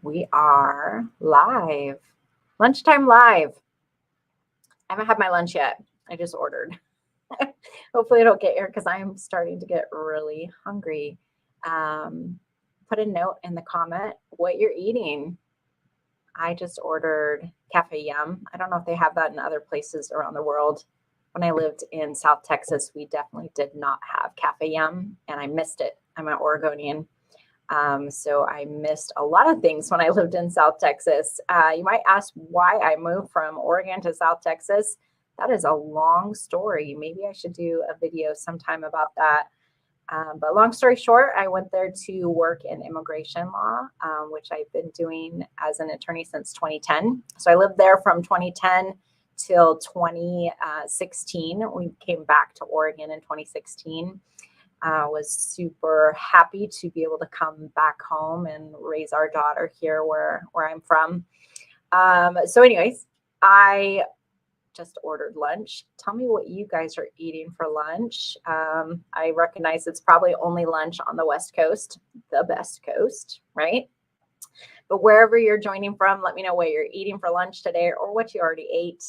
We are live. Lunchtime live. I haven't had my lunch yet. I just ordered. Hopefully it'll get here because I'm starting to get really hungry. Put a note in the comment what you're eating. I just ordered Cafe Yum. I don't know if they have that in other places around the world. When I lived in South Texas, we definitely did not have Cafe Yum, and I missed it. I'm an Oregonian. So I missed a lot of things when I lived in South Texas. You might ask why I moved from Oregon to South Texas. That is a long story. Maybe I should do a video sometime about that. But long story short, I went there to work in immigration law, which I've been doing as an attorney since 2010. So I lived there from 2010 till 2016. We came back to Oregon in 2016. Was super happy to be able to come back home and raise our daughter here where I'm from. So anyways, I just ordered lunch. Tell me what you guys are eating for lunch. I recognize it's probably only lunch on the West Coast, the best coast, right? But wherever you're joining from, let me know what you're eating for lunch today or what you already ate.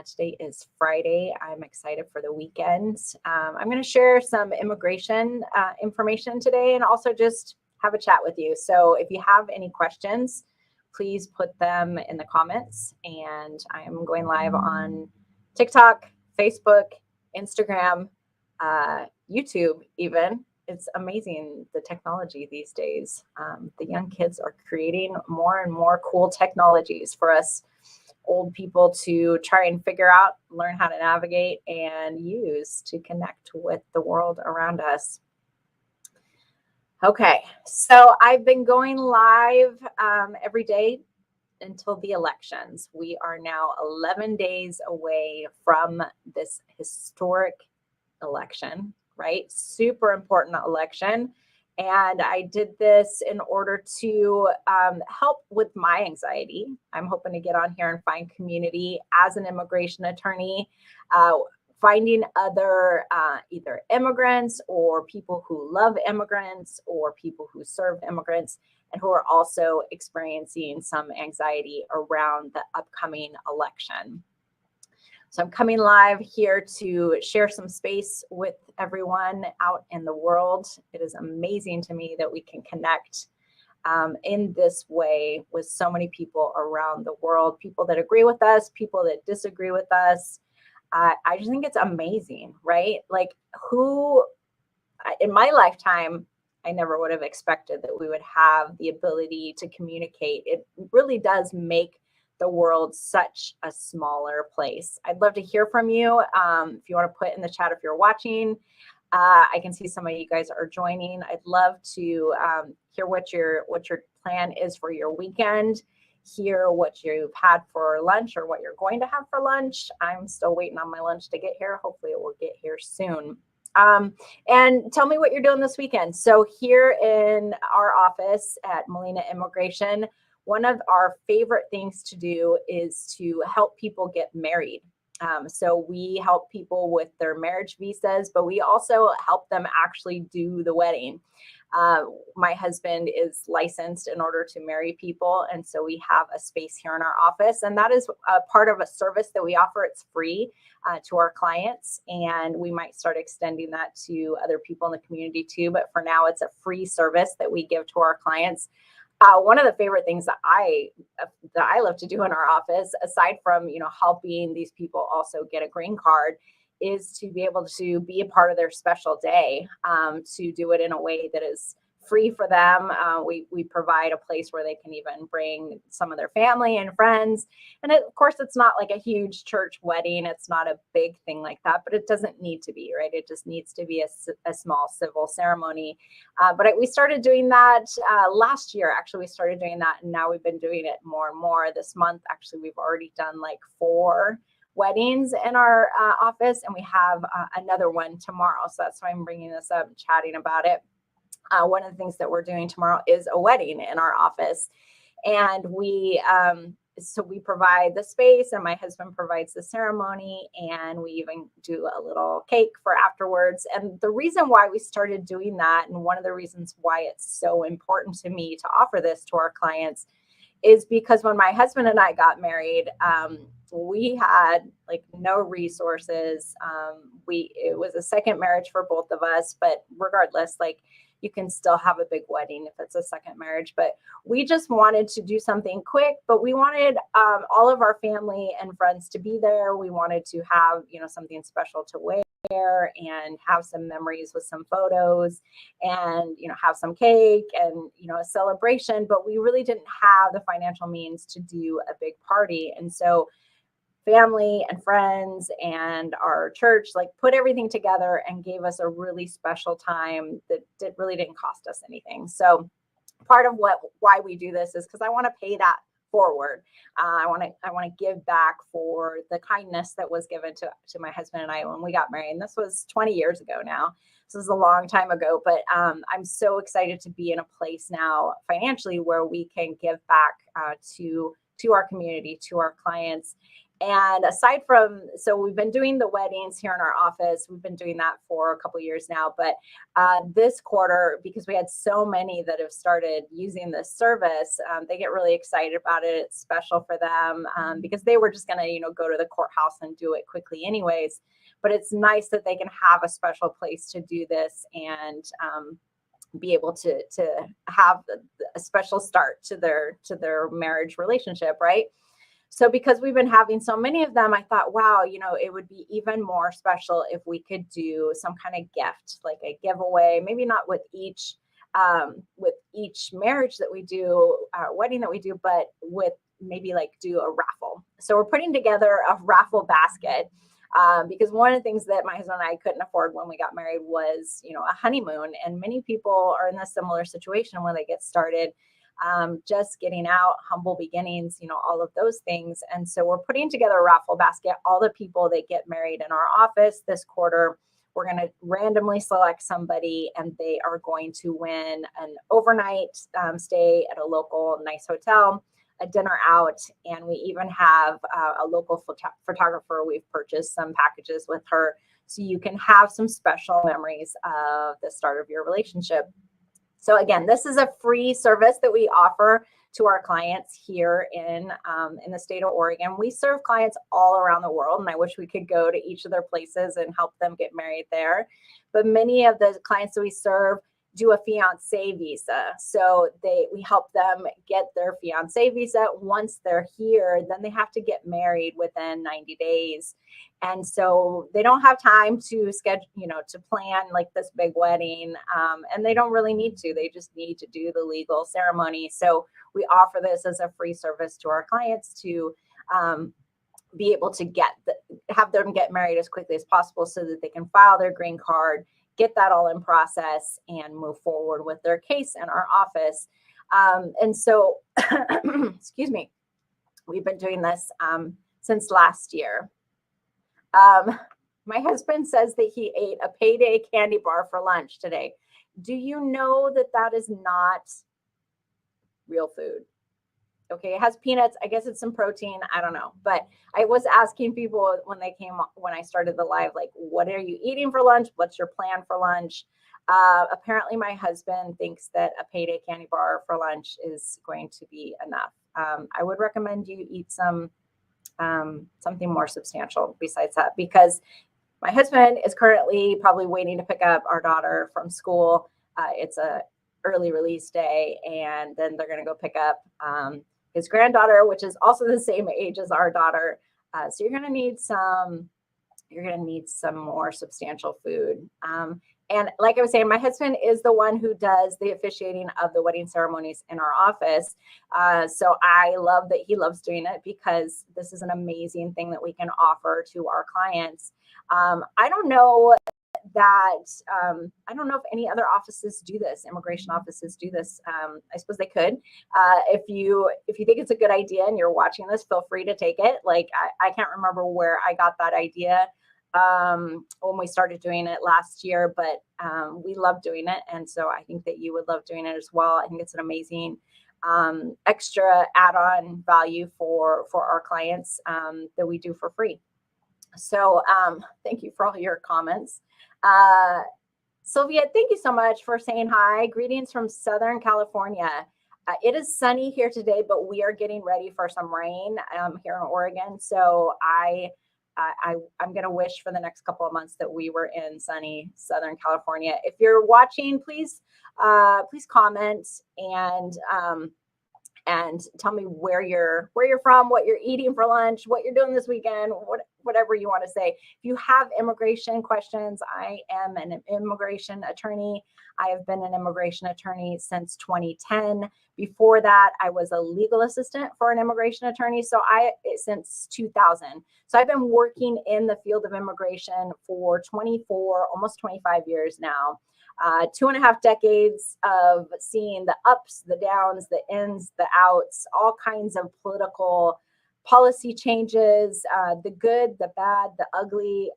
Today is Friday. I'm excited for the weekend. I'm going to share some immigration information today and also just have a chat with you. So if you have any questions, please put them in the comments. And I am going live on TikTok, Facebook, Instagram, YouTube even. It's amazing the technology these days. The young kids are creating more and more cool technologies for us old people to try and figure out, learn how to navigate and use to connect with the world around us. Okay, so I've been going live every day until the elections. We are now 11 days away from this historic election, right? Super important election. And I did this in order to help with my anxiety. I'm hoping to get on here and find community as an immigration attorney, finding other either immigrants or people who love immigrants or people who serve immigrants and who are also experiencing some anxiety around the upcoming election. So I'm coming live here to share some space with everyone out in the world. It is amazing to me that we can connect in this way with so many people around the world, people that agree with us, people that disagree with us. I just think it's amazing, right? Like in my lifetime, I never would have expected that we would have the ability to communicate. It really does make the world such a smaller place. I'd love to hear from you. If you want to put in the chat if you're watching, I can see some of you guys are joining. I'd love to hear what your plan is for your weekend, hear what you've had for lunch or what you're going to have for lunch. I'm still waiting on my lunch to get here. Hopefully it will get here soon. And tell me what you're doing this weekend. So here in our office at Molina Immigration, one of our favorite things to do is to help people get married. So we help people with their marriage visas, but we also help them actually do the wedding. My husband is licensed in order to marry people. And so we have a space here in our office, and that is a part of a service that we offer. It's free to our clients, and we might start extending that to other people in the community too. But for now, it's a free service that we give to our clients. One of the favorite things that I love to do in our office, aside from helping these people also get a green card, is to be able to be a part of their special day, to do it in a way that is free for them. We provide a place where they can even bring some of their family and friends. And of course, it's not like a huge church wedding. It's not a big thing like that, but it doesn't need to be, right? It just needs to be a small civil ceremony. But we started doing that last year. Actually, we started doing that, and now we've been doing it more and more. This month, actually, we've already done like 4 weddings in our office, and we have another one tomorrow. So that's why I'm bringing this up and chatting about it. One of the things that we're doing tomorrow is a wedding in our office, and we provide the space, and my husband provides the ceremony, and we even do a little cake for afterwards. And the reason why we started doing that, and one of the reasons why it's so important to me to offer this to our clients, is because when my husband and I got married, we had like no resources. It was a second marriage for both of us, but regardless, like you can still have a big wedding if it's a second marriage. But we just wanted to do something quick, but we wanted all of our family and friends to be there. We wanted to have, something special to wear and have some memories with some photos and have some cake and a celebration, but we really didn't have the financial means to do a big party. And so family and friends and our church like put everything together and gave us a really special time that really didn't cost us anything. So part of why we do this is because I want to pay that forward. I want to give back for the kindness that was given to my husband and I when we got married. And this was 20 years ago now. This is a long time ago, but I'm so excited to be in a place now financially where we can give back to our community, to our clients. And aside from, so we've been doing the weddings here in our office. We've been doing that for a couple of years now. But this quarter, because we had so many that have started using this service, they get really excited about it. It's special for them because they were just going to, go to the courthouse and do it quickly anyways. But it's nice that they can have a special place to do this and be able to have a special start to their marriage relationship, right? So because we've been having so many of them, I thought, wow, it would be even more special if we could do some kind of gift, like a giveaway, maybe not with each marriage that we do, wedding that we do, but with maybe like do a raffle. So we're putting together a raffle basket because one of the things that my husband and I couldn't afford when we got married was, a honeymoon. And many people are in a similar situation when they get started. Just getting out, humble beginnings, all of those things. And so we're putting together a raffle basket. All the people that get married in our office this quarter, we're going to randomly select somebody and they are going to win an overnight stay at a local nice hotel, a dinner out. And we even have a local photographer. We've purchased some packages with her. So you can have some special memories of the start of your relationship. So again, this is a free service that we offer to our clients here in the state of Oregon. We serve clients all around the world, and I wish we could go to each of their places and help them get married there. But many of the clients that we serve do a fiancé visa. So we help them get their fiancé visa. Once they're here, then they have to get married within 90 days. And so they don't have time to schedule, to plan like this big wedding. And they don't really need to. They just need to do the legal ceremony. So we offer this as a free service to our clients to be able to have them get married as quickly as possible so that they can file their green card, get that all in process, and move forward with their case in our office. And so, excuse me, we've been doing this since last year. My husband says that he ate a payday candy bar for lunch today. Do you know that is not real food? Okay, it has peanuts. I guess it's some protein. I don't know. But I was asking people when I started the live, like, what are you eating for lunch? What's your plan for lunch? Apparently, my husband thinks that a payday candy bar for lunch is going to be enough. I would recommend you eat something more substantial besides that, because my husband is currently probably waiting to pick up our daughter from school. It's a early release day, and then they're going to go pick up his granddaughter, which is also the same age as our daughter. So you're going to need some more substantial food. And like I was saying, my husband is the one who does the officiating of the wedding ceremonies in our office. So I love that he loves doing it, because this is an amazing thing that we can offer to our clients. I don't know if any other offices do this. Immigration offices do this. I suppose they could. If you think it's a good idea and you're watching this, feel free to take it. Like I can't remember where I got that idea when we started doing it last year, but we love doing it, and so I think that you would love doing it as well. I think it's an amazing extra add-on value for our clients that we do for free. So thank you for all your comments. Sylvia, thank you so much for saying hi. Greetings from Southern California. It is sunny here today, but we are getting ready for some rain here in Oregon. So I'm going to wish for the next couple of months that we were in sunny Southern California. If you're watching, please comment and tell me where you're from, what you're eating for lunch, what you're doing this weekend, whatever you want to say. If you have immigration questions, I am an immigration attorney. I have been an immigration attorney since 2010. Before that, I was a legal assistant for an immigration attorney. Since 2000. So I've been working in the field of immigration for 24, almost 25 years now. 2.5 decades of seeing the ups, the downs, the ins, the outs, all kinds of political policy changes, the good, the bad, the ugly.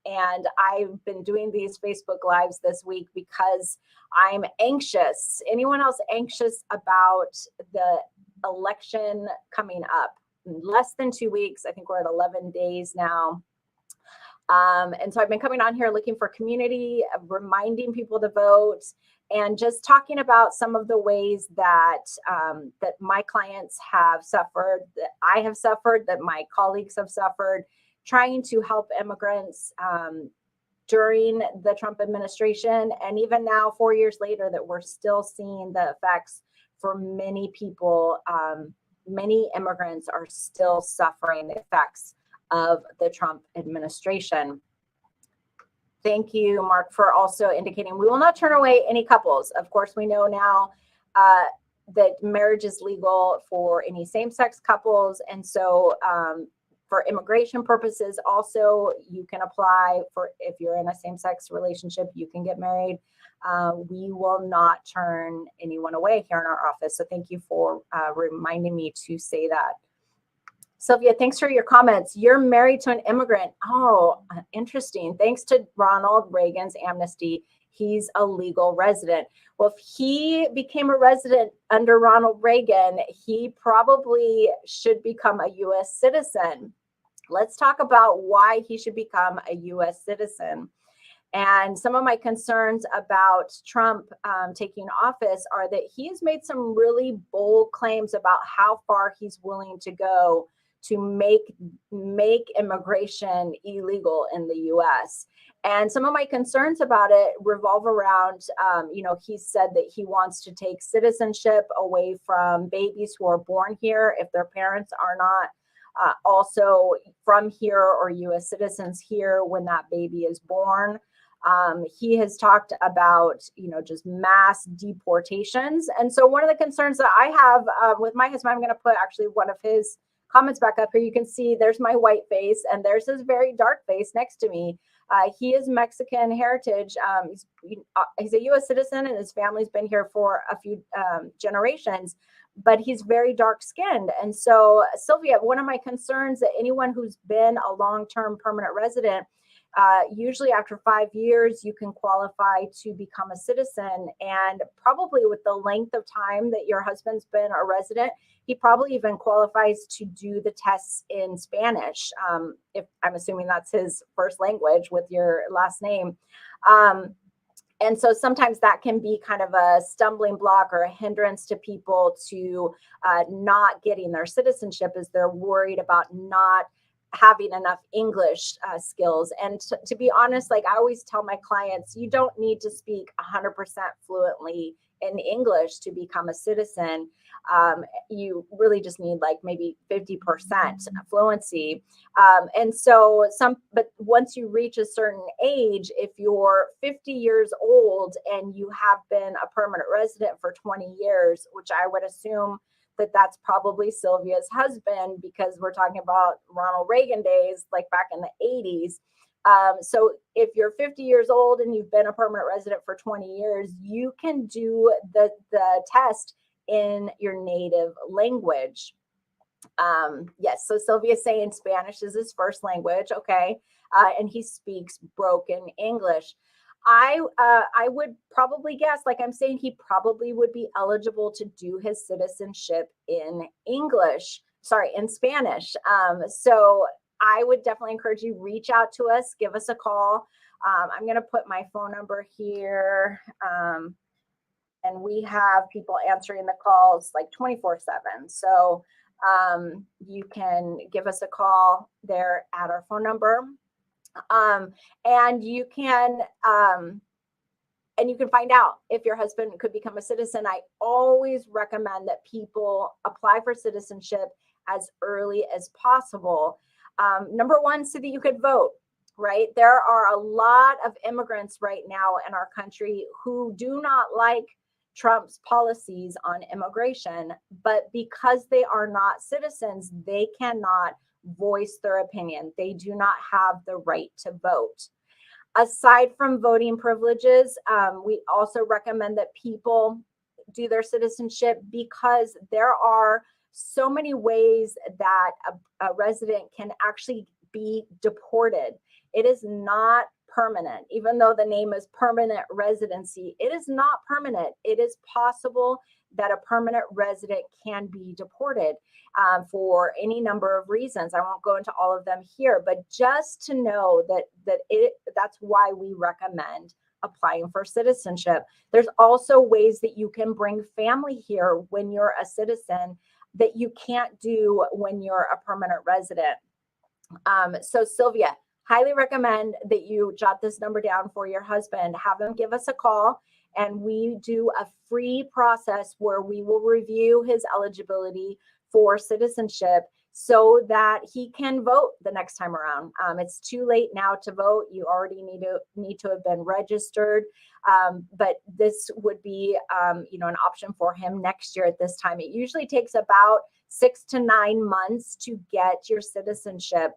And I've been doing these Facebook Lives this week because I'm anxious. Anyone else anxious about the election coming up? In less than 2 weeks. I think we're at 11 days now. And so I've been coming on here looking for community, reminding people to vote, and just talking about some of the ways that that my clients have suffered, that I have suffered, that my colleagues have suffered, trying to help immigrants during the Trump administration, and even now, 4 years later, that we're still seeing the effects for many people. Many immigrants are still suffering the effects of the Trump administration. Thank you, Mark, for also indicating we will not turn away any couples. Of course, we know now that marriage is legal for any same-sex couples. And so for immigration purposes, also, you can apply for, if you're in a same-sex relationship, you can get married. We will not turn anyone away here in our office. So thank you for reminding me to say that. Sylvia, thanks for your comments. You're married to an immigrant. Oh, interesting. Thanks to Ronald Reagan's amnesty, he's a legal resident. Well, if he became a resident under Ronald Reagan, he probably should become a U.S. citizen. Let's talk about why he should become a U.S. citizen. And some of my concerns about Trump taking office are that he has made some really bold claims about how far he's willing to go to make immigration illegal in the U.S. And some of my concerns about it revolve around, he said that he wants to take citizenship away from babies who are born here if their parents are not also from here or U.S. citizens here when that baby is born. He has talked about, just mass deportations. And so one of the concerns that I have with my husband, I'm going to put actually one of his comments back up here. You can see there's my white face and there's his very dark face next to me. He is Mexican heritage. He's a U.S. citizen and his family's been here for a few generations, but he's very dark skinned. And so, Sylvia, one of my concerns that anyone who's been a long-term permanent resident, usually after 5 years, you can qualify to become a citizen. And probably with the length of time that your husband's been a resident, he probably even qualifies to do the tests in Spanish, if I'm assuming that's his first language with your last name. And so sometimes that can be kind of a stumbling block or a hindrance to people to not getting their citizenship, as they're worried about not having enough English skills. And to be honest, like I always tell my clients, you don't need to speak 100% fluently in English to become a citizen. You really just need like maybe 50% fluency. But once you reach a certain age, if you're 50 years old and you have been a permanent resident for 20 years, which I would assume that that's probably Sylvia's husband, because we're talking about Ronald Reagan days, like back in the 80s. So if you're 50 years old and you've been a permanent resident for 20 years, you can do the test in your native language. Yes, so Sylvia's saying Spanish is his first language, okay, and he speaks broken English. I would probably guess, like I'm saying, he probably would be eligible to do his citizenship in Spanish. So I would definitely encourage you, reach out to us, give us a call. I'm going to put my phone number here. and we have people answering the calls like 24/7. So you can give us a call there at our phone number. And you can find out if your husband could become a citizen. I always recommend that people apply for citizenship as early as possible. Number one, so that you could vote, right? There are a lot of immigrants right now in our country who do not like Trump's policies on immigration, but because they are not citizens, they cannot voice their opinion. They do not have the right to vote. Aside from voting privileges, we also recommend that people do their citizenship because there are so many ways that a resident can actually be deported. It is not permanent, even though the name is permanent residency. It is not permanent. It is possible that a permanent resident can be deported for any number of reasons. I won't go into all of them here, but just to know that's why we recommend applying for citizenship. There's also ways that you can bring family here when you're a citizen that you can't do when you're a permanent resident. So Sylvia, highly recommend that you jot this number down for your husband, have him give us a call, and we do a free process where we will review his eligibility for citizenship so that he can vote the next time around. It's too late now to vote. You already need to have been registered, but this would be an option for him next year at this time. It usually takes about 6 to 9 months to get your citizenship.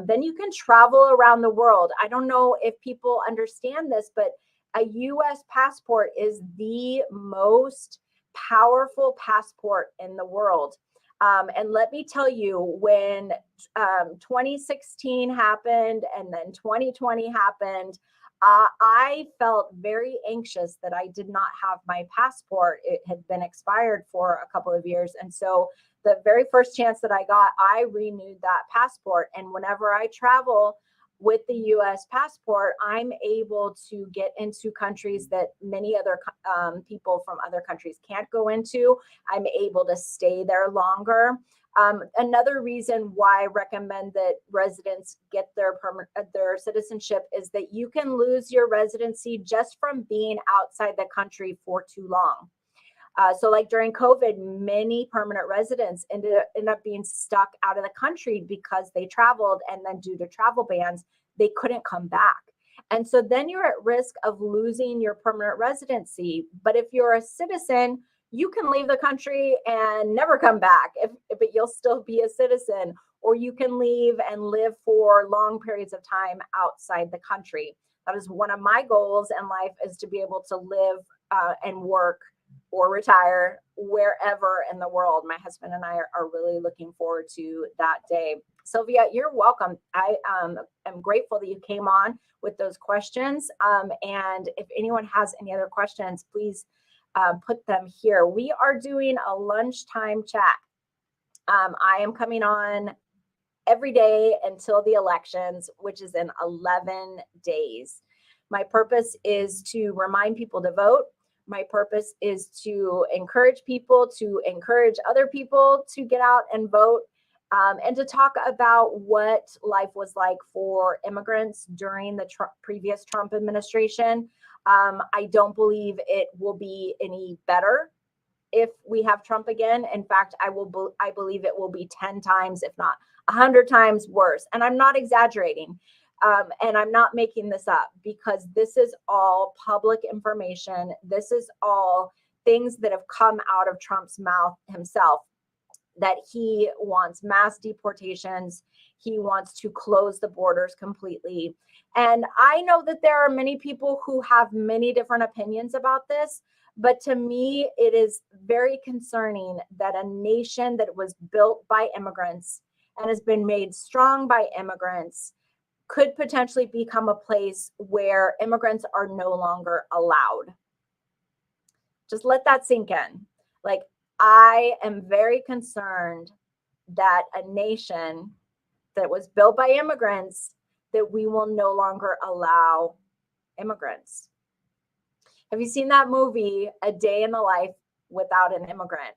Then you can travel around the world. I don't know if people understand this, but a U.S. passport is the most powerful passport in the world. And let me tell you, when 2016 happened and then 2020 happened, I felt very anxious that I did not have my passport. It had been expired for a couple of years. And so the very first chance that I got, I renewed that passport. And whenever I travel with the US passport, I'm able to get into countries that many other people from other countries can't go into. I'm able to stay there longer. Another reason why I recommend that residents get their citizenship is that you can lose your residency just from being outside the country for too long. So like during COVID, many permanent residents ended up being stuck out of the country because they traveled, and then due to travel bans, they couldn't come back. And so then you're at risk of losing your permanent residency. But if you're a citizen, you can leave the country and never come back, but you'll still be a citizen. Or you can leave and live for long periods of time outside the country. That is one of my goals in life, is to be able to live and work or retire wherever in the world. My husband and I are really looking forward to that day. Sylvia, you're welcome. I am grateful that you came on with those questions. And if anyone has any other questions, please put them here. We are doing a lunchtime chat. I am coming on every day until the elections, which is in 11 days. My purpose is to remind people to vote. My purpose is to encourage people, to encourage other people to get out and vote, and to talk about what life was like for immigrants during the previous Trump administration. I don't believe it will be any better if we have Trump again. In fact, I believe it will be 10 times, if not 100 times worse. And I'm not exaggerating. And I'm not making this up, because this is all public information. This is all things that have come out of Trump's mouth himself, that he wants mass deportations. He wants to close the borders completely. And I know that there are many people who have many different opinions about this, but to me, it is very concerning that a nation that was built by immigrants and has been made strong by immigrants could potentially become a place where immigrants are no longer allowed. Just let that sink in. Like, I am very concerned that a nation that was built by immigrants, that we will no longer allow immigrants. Have you seen that movie, A Day in the Life Without an Immigrant?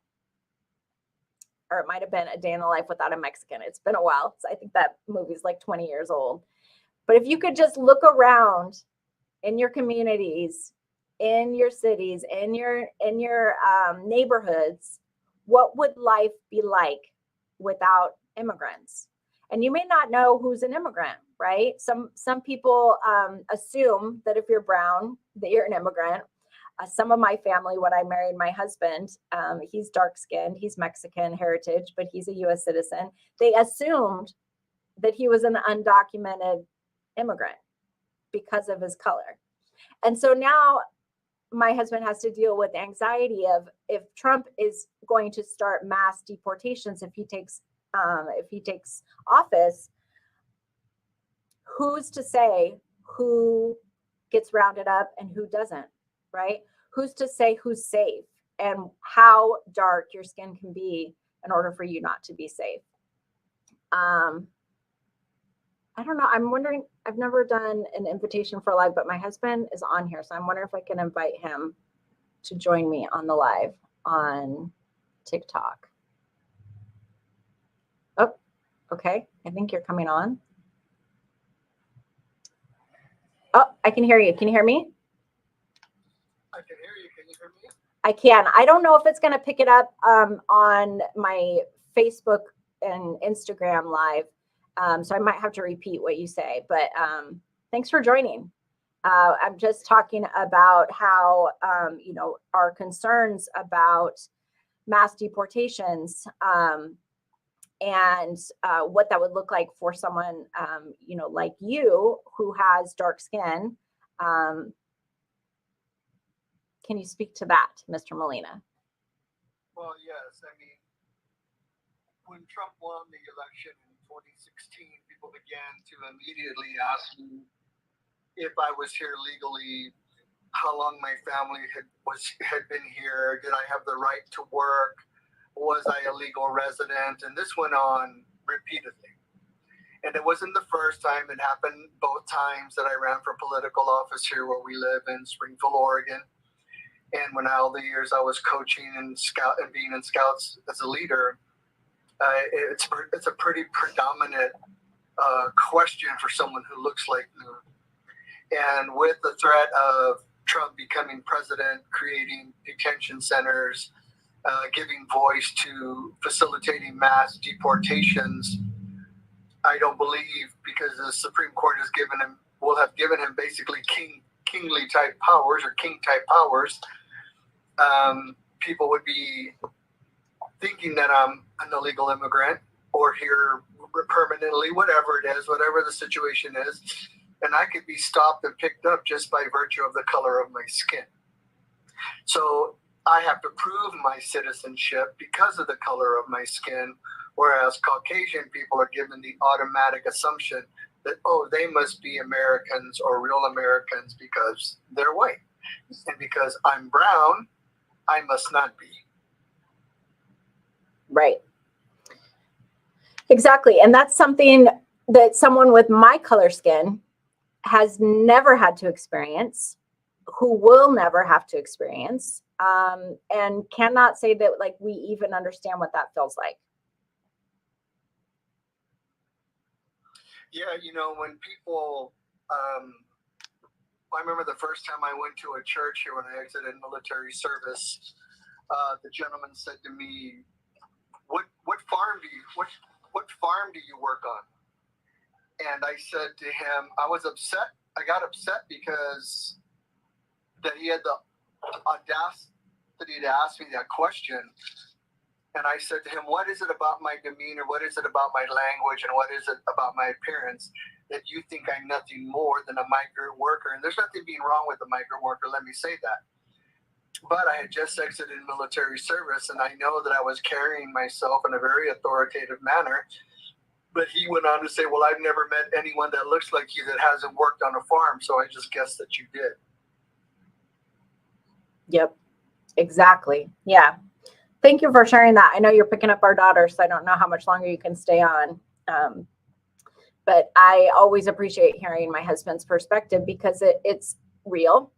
Or it might have been A Day in the Life Without a Mexican. It's been a while. So I think that movie's like 20 years old. But if you could just look around in your communities, in your cities, in your neighborhoods, what would life be like without immigrants? And you may not know who's an immigrant, right? Some people assume that if you're brown, that you're an immigrant. Some of my family, when I married my husband, he's dark skinned, he's Mexican heritage, but he's a US citizen. They assumed that he was an undocumented immigrant because of his color. And so now my husband has to deal with anxiety of, if Trump is going to start mass deportations, if he takes office, who's to say who gets rounded up and who doesn't, right? Who's to say who's safe and how dark your skin can be in order for you not to be safe? I don't know. I'm wondering, I've never done an invitation for a live, but my husband is on here. So I'm wondering if I can invite him to join me on the live on TikTok. Oh, okay. I think you're coming on. Oh, I can hear you. Can you hear me? I can hear you. Can you hear me? I can. I don't know if it's going to pick it up on my Facebook and Instagram live. So I might have to repeat what you say, but thanks for joining. I'm just talking about how, our concerns about mass deportations and what that would look like for someone, like you who has dark skin. Can you speak to that, Mr. Molina? Well, yes. I mean, when Trump won the election in 2016, people began to immediately ask me if I was here legally, how long my family had been here, did I have the right to work, was I a legal resident, and this went on repeatedly. And it wasn't the first time; it happened both times that I ran for political office here where we live in Springfield, Oregon. And when all the years I was coaching and being in Scouts as a leader, it's a pretty predominant question for someone who looks like me. And with the threat of Trump becoming president, creating detention centers, giving voice to facilitating mass deportations, I don't believe, because the Supreme Court will have given him basically kingly type powers or king type powers. People would be thinking that I'm an illegal immigrant or here permanently, whatever it is, whatever the situation is, and I could be stopped and picked up just by virtue of the color of my skin. So I have to prove my citizenship because of the color of my skin, whereas Caucasian people are given the automatic assumption that, oh, they must be Americans or real Americans because they're white. And because I'm brown, I must not be. Right. Exactly. And that's something that someone with my color skin has never had to experience, who will never have to experience, and cannot say that like we even understand what that feels like. Yeah, when people, I remember the first time I went to a church here when I exited military service, the gentleman said to me, what farm do you work on? And I said to him, I was upset. I got upset because that he had the audacity to ask me that question. And I said to him, what is it about my demeanor? What is it about my language? And what is it about my appearance that you think I'm nothing more than a migrant worker? And there's nothing being wrong with a migrant worker, let me say that. But I had just exited military service, and I know that I was carrying myself in a very authoritative manner. But he went on to say, well, I've never met anyone that looks like you that hasn't worked on a farm, so I just guessed that you did. Yep, exactly. Yeah. Thank you for sharing that. I know you're picking up our daughter, so I don't know how much longer you can stay on. But I always appreciate hearing my husband's perspective because it's real.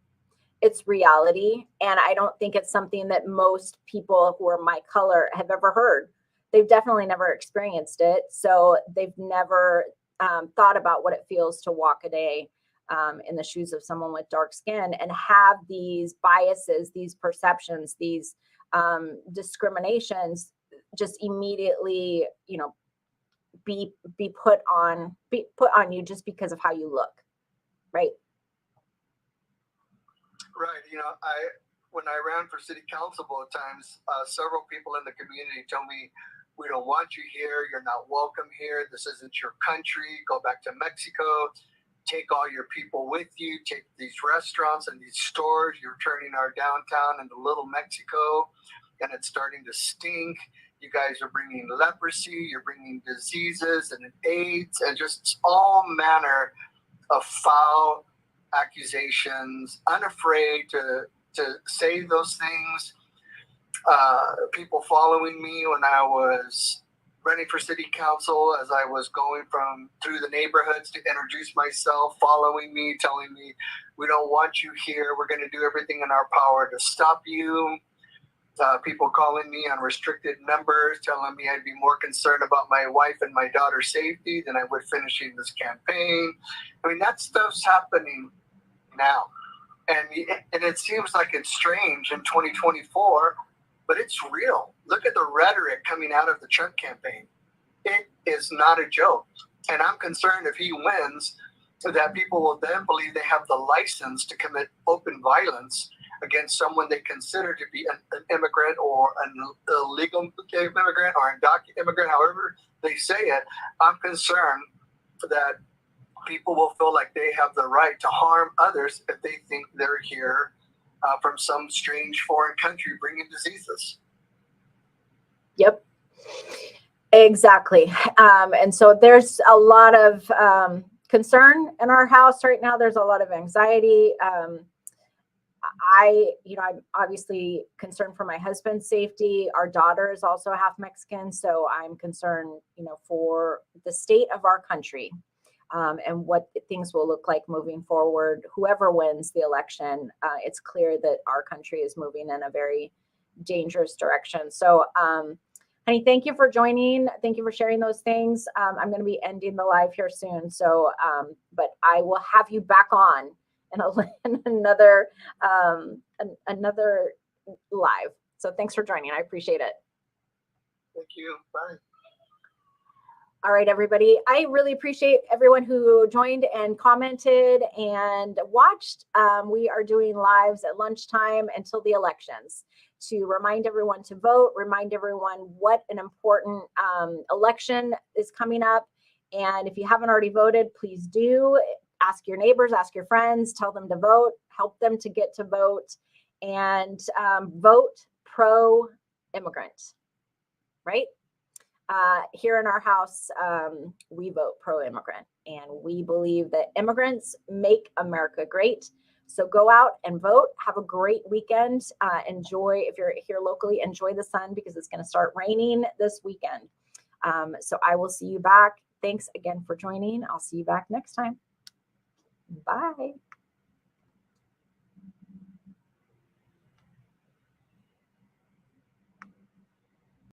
it's reality. And I don't think it's something that most people who are my color have ever heard. They've definitely never experienced it. So they've never thought about what it feels to walk a day in the shoes of someone with dark skin and have these biases, these perceptions, these discriminations just immediately, be put on you just because of how you look, right? Right. When I ran for city council both times, several people in the community told me, "We don't want you here. You're not welcome here. This isn't your country. Go back to Mexico. Take all your people with you. Take these restaurants and these stores. You're turning our downtown into Little Mexico, and it's starting to stink. You guys are bringing leprosy. You're bringing diseases and AIDS and just all manner of foul accusations, unafraid to say those things. People following me when I was running for city council, as I was going through the neighborhoods to introduce myself, following me, telling me, "We don't want you here. We're going to do everything in our power to stop you." People calling me on restricted numbers, telling me I'd be more concerned about my wife and my daughter's safety than I would finishing this campaign. I mean, that stuff's happening now. And it seems like it's strange in 2024, but it's real. Look at the rhetoric coming out of the Trump campaign. It is not a joke. And I'm concerned if he wins, that people will then believe they have the license to commit open violence against someone they consider to be an immigrant or an illegal immigrant or an undocumented immigrant, however they say it. I'm concerned that people will feel like they have the right to harm others if they think they're here from some strange foreign country bringing diseases. Yep, exactly. And so there's a lot of concern in our house right now. There's a lot of anxiety. I'm obviously concerned for my husband's safety. Our daughter is also half Mexican, so I'm concerned, for the state of our country. And what things will look like moving forward. Whoever wins the election, it's clear that our country is moving in a very dangerous direction. So, honey, thank you for joining. Thank you for sharing those things. I'm going to be ending the live here soon. So, but I will have you back on in another live. So thanks for joining. I appreciate it. Thank you. Bye. All right, everybody. I really appreciate everyone who joined and commented and watched. We are doing lives at lunchtime until the elections to remind everyone to vote, remind everyone what an important election is coming up. And if you haven't already voted, please do. Ask your neighbors, ask your friends, tell them to vote, help them to get to vote, and vote pro-immigrant, right? Here in our house, we vote pro-immigrant, and we believe that immigrants make America great. So go out and vote. Have a great weekend. Enjoy, if you're here locally, enjoy the sun because it's going to start raining this weekend. So I will see you back. Thanks again for joining. I'll see you back next time. Bye.